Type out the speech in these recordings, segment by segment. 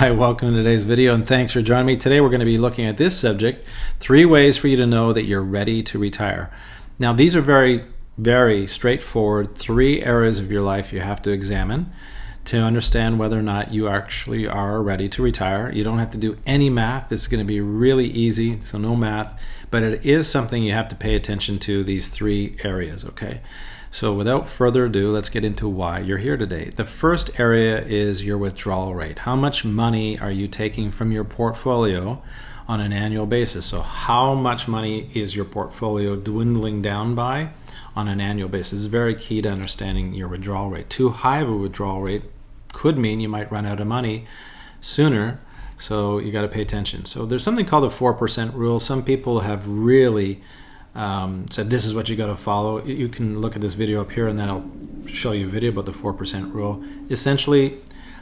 Hi, welcome to today's video and thanks for joining me. Today we're going to be looking at this subject, 3 ways for you to know that you're ready to retire. Now these are very straightforward 3 areas of your life you have to examine to understand whether or not you actually are ready to retire. You don't have to do any math. This is going to be really easy, so no math, but it is something you have to pay attention to, these 3 areas, okay? So without further ado, let's get into why you're here today. The first area is your withdrawal rate. How much money are you taking from your portfolio on an annual basis? So how much money is your portfolio dwindling down by on an annual basis? It's very key to understanding your withdrawal rate. Too high of a withdrawal rate could mean you might run out of money sooner, so you got to pay attention. So there's something called the 4% rule. Some people have really said this is what you got to follow. You can look at this video up here and then I'll show you a video about the 4% rule. Essentially,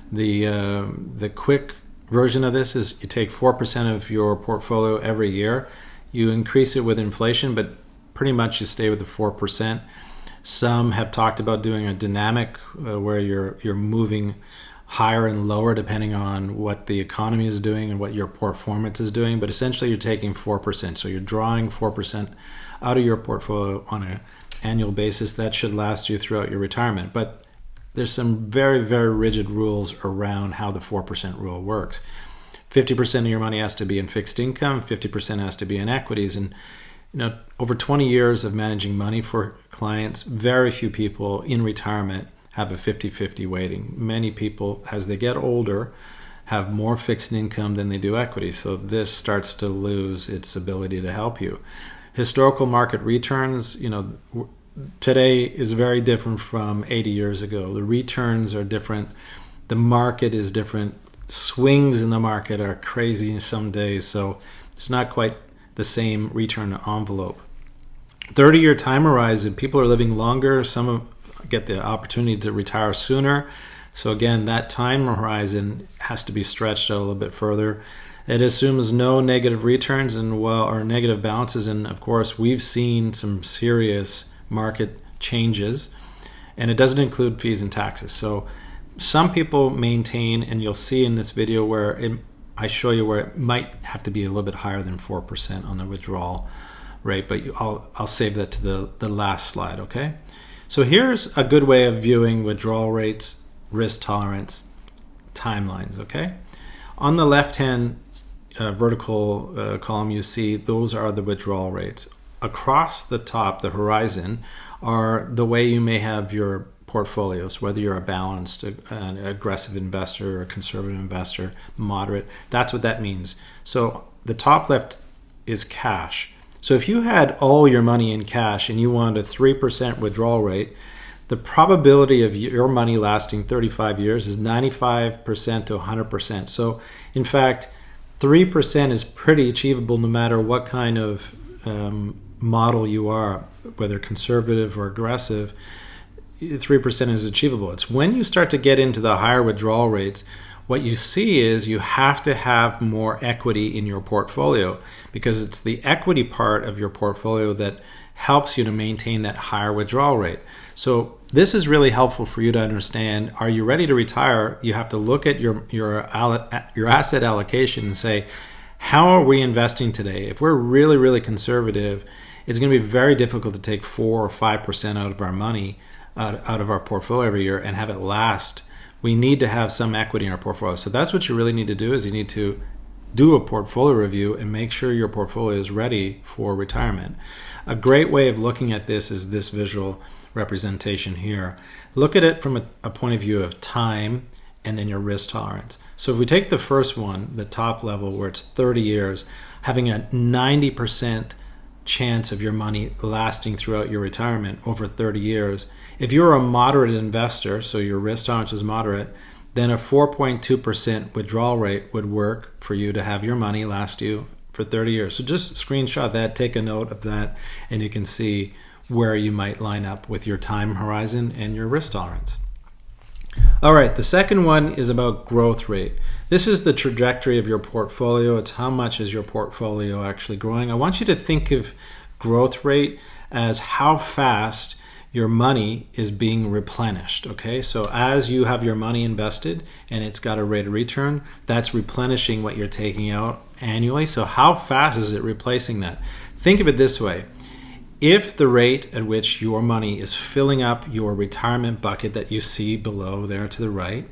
the quick version of this is you take 4% of your portfolio every year. You increase it with inflation, but pretty much you stay with the 4%. Some have talked about doing a dynamic where you're moving higher and lower depending on what the economy is doing and what your performance is doing, but essentially you're taking 4%. So you're drawing 4% out of your portfolio on an annual basis. That should last you throughout your retirement. But there's some very rigid rules around how the 4% rule works. 50% of your money has to be in fixed income, 50% has to be in equities. And over 20 years of managing money for clients, very few people in retirement have a 50-50 weighting. Many people, as they get older, have more fixed income than they do equity. So this starts to lose its ability to help you. Historical market returns, today is very different from 80 years ago. The returns are different. The market is different. Swings in the market are crazy some days. So it's not quite the same return envelope. 30-year time horizon, people are living longer. Some get the opportunity to retire sooner. So again, that time horizon has to be stretched out a little bit further. It assumes no negative returns or negative balances. And of course, we've seen some serious market changes, and it doesn't include fees and taxes. So some people maintain, and you'll see in this video where I show you where it might have to be a little bit higher than 4% on the withdrawal rate, but I'll save that to the last slide, okay? So here's a good way of viewing withdrawal rates, risk tolerance, timelines, okay? On the left-hand vertical column, you see those are the withdrawal rates. Across the top, the horizon, are the way you may have your portfolios, whether you're a balanced, an aggressive investor, a conservative investor, moderate. That's what that means. So the top left is cash. So if you had all your money in cash and you wanted a 3% withdrawal rate, the probability of your money lasting 35 years is 95% to 100%. So in fact, 3% is pretty achievable no matter what kind of model you are, whether conservative or aggressive. 3% is achievable. It's when you start to get into the higher withdrawal rates, what you see is you have to have more equity in your portfolio, because it's the equity part of your portfolio that helps you to maintain that higher withdrawal rate. So this is really helpful for you to understand. Are you ready to retire? You have to look at your asset allocation and say, how are we investing today? If we're really conservative, it's going to be very difficult to take 4 or 5% out of our money, out of our portfolio every year and have it last. We need to have some equity in our portfolio. So that's what you really need to do, is you need to do a portfolio review and make sure your portfolio is ready for retirement. A great way of looking at this is this visual representation here. Look at it from a point of view of time and then your risk tolerance. So if we take the first one, the top level, where it's 30 years, having a 90% chance of your money lasting throughout your retirement over 30 years. If you're a moderate investor, so your risk tolerance is moderate, then a 4.2% withdrawal rate would work for you to have your money last you for 30 years. So just screenshot that, take a note of that, and you can see where you might line up with your time horizon and your risk tolerance. All right, the second one is about growth rate. This is the trajectory of your portfolio. It's how much is your portfolio actually growing. I want you to think of growth rate as how fast your money is being replenished. Okay, so as you have your money invested and it's got a rate of return, that's replenishing what you're taking out annually. So how fast is it replacing that? Think of it this way. If the rate at which your money is filling up your retirement bucket that you see below there to the right,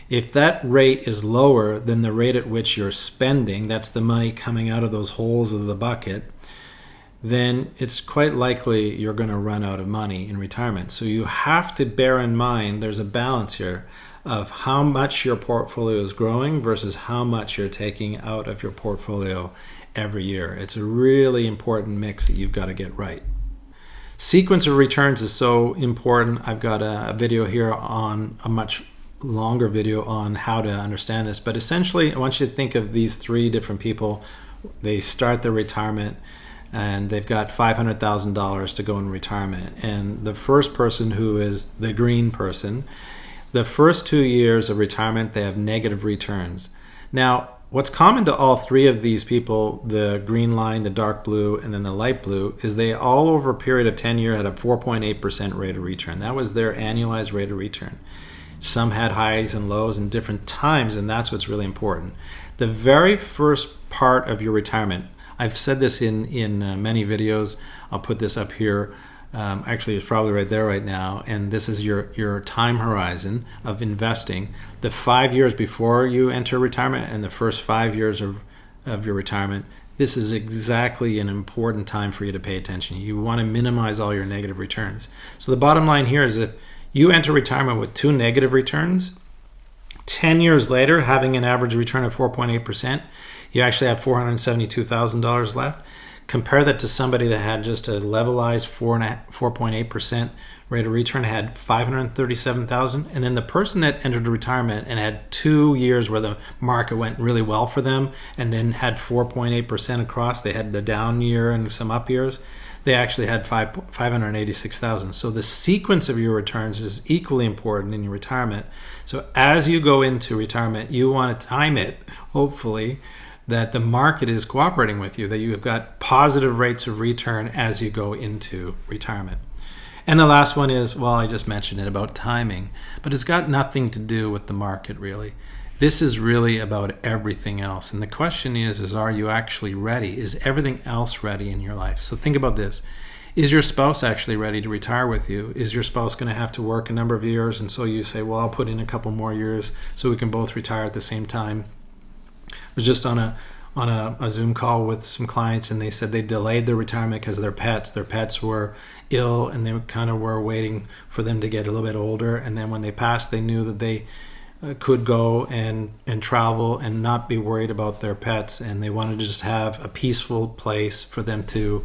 if that rate is lower than the rate at which you're spending, that's the money coming out of those holes of the bucket, then it's quite likely you're going to run out of money in retirement. So you have to bear in mind there's a balance here of how much your portfolio is growing versus how much you're taking out of your portfolio every year. It's a really important mix that you've got to get right. Sequence of returns is so important. I've got a video here on a much longer video on how to understand this, but essentially I want you to think of these three different people. They start their retirement and they've got $500,000 to go in retirement, and the first person, who is the green person, the first 2 years of retirement they have negative returns. Now what's common to all three of these people, the green line, the dark blue, and then the light blue, is they all over a period of 10 years had a 4.8% rate of return. That was their annualized rate of return. Some had highs and lows in different times, and that's what's really important. The very first part of your retirement, I've said this in many videos. I'll put this up here. Actually, it's probably right there right now. And this is your time horizon of investing. The 5 years before you enter retirement and the first 5 years of your retirement, this is exactly an important time for you to pay attention. You want to minimize all your negative returns. So the bottom line here is that you enter retirement with 2 negative returns. 10 years later, having an average return of 4.8%, you actually have $472,000 left. Compare that to somebody that had just a levelized 4.8% rate of return, had $537,000. And then the person that entered retirement and had 2 years where the market went really well for them and then had 4.8% across, they had the down year and some up years, they actually had $586,000. So the sequence of your returns is equally important in your retirement. So as you go into retirement, you want to time it, hopefully, that the market is cooperating with you, that you have got positive rates of return as you go into retirement. And the last one is, well, I just mentioned it about timing, but it's got nothing to do with the market really. This is really about everything else. And the question is are you actually ready? Is everything else ready in your life? So think about this. Is your spouse actually ready to retire with you? Is your spouse going to have to work a number of years? And so you say, well, I'll put in a couple more years so we can both retire at the same time. I was just on a Zoom call with some clients, and they said they delayed their retirement because their pets were ill, and they kind of were waiting for them to get a little bit older. And then when they passed, they knew that they could go and travel and not be worried about their pets, and they wanted to just have a peaceful place for them to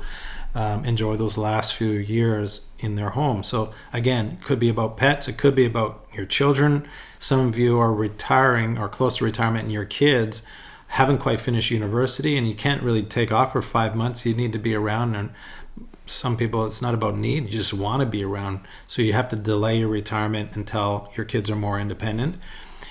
enjoy those last few years in their home. So again, it could be about pets, it could be about your children. Some of you are retiring or close to retirement, and your kids haven't quite finished university, and you can't really take off for 5 months. You need to be around, and some people, it's not about need, you just want to be around. So you have to delay your retirement until your kids are more independent.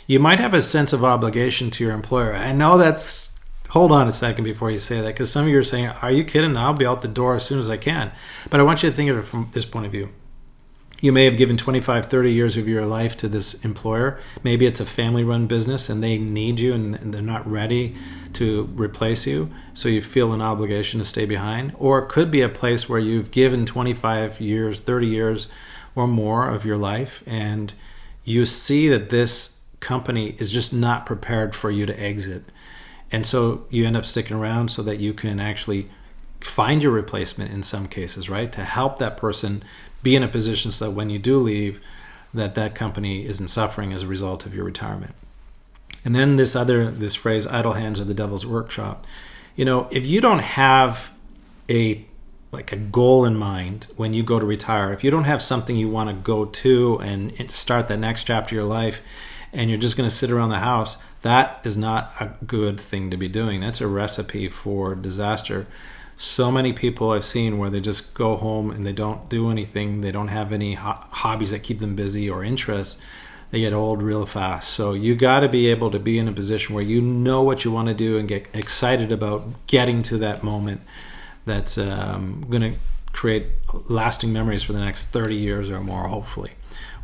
You might have a sense of obligation to your employer. I know that's, hold on a second before you say that, because some of you are saying, are you kidding? I'll be out the door as soon as I can. But I want you to think of it from this point of view. You may have given 25, 30 years of your life to this employer. Maybe it's a family-run business and they need you and they're not ready to replace you, so you feel an obligation to stay behind. Or it could be a place where you've given 25 years, 30 years or more of your life, and you see that this company is just not prepared for you to exit. And so you end up sticking around so that you can actually find your replacement in some cases, right? To help that person be in a position so that when you do leave, that company isn't suffering as a result of your retirement. And then this phrase, idle hands are the devil's workshop. You know, if you don't have a goal in mind when you go to retire, if you don't have something you want to go to and start that next chapter of your life, and you're just going to sit around the house, that is not a good thing to be doing. That's a recipe for disaster. So many people I've seen where they just go home and they don't do anything. They don't have any hobbies that keep them busy or interests. They get old real fast. So you got to be able to be in a position where you know what you want to do and get excited about getting to that moment that's going to create lasting memories for the next 30 years or more, hopefully.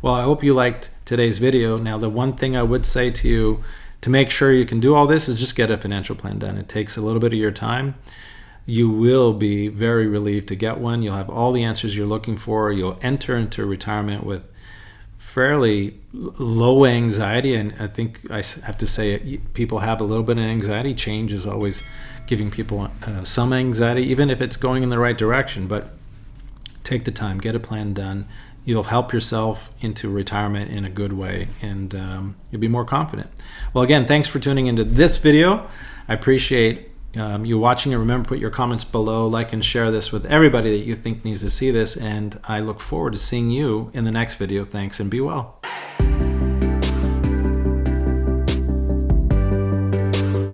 Well, I hope you liked today's video. Now, the one thing I would say to you to make sure you can do all this is just get a financial plan done. It takes a little bit of your time. You will be very relieved to get one. You'll have all the answers you're looking for. You'll enter into retirement with fairly low anxiety, and I think I have to say people have a little bit of anxiety. Change is always giving people some anxiety, even if it's going in the right direction. But take the time, get a plan done. You'll help yourself into retirement in a good way, and you'll be more confident. Well, again, thanks for tuning into this video. I appreciate you watching, and remember, put your comments below, like and share this with everybody that you think needs to see this, and I look forward to seeing you in the next video. Thanks, and be well.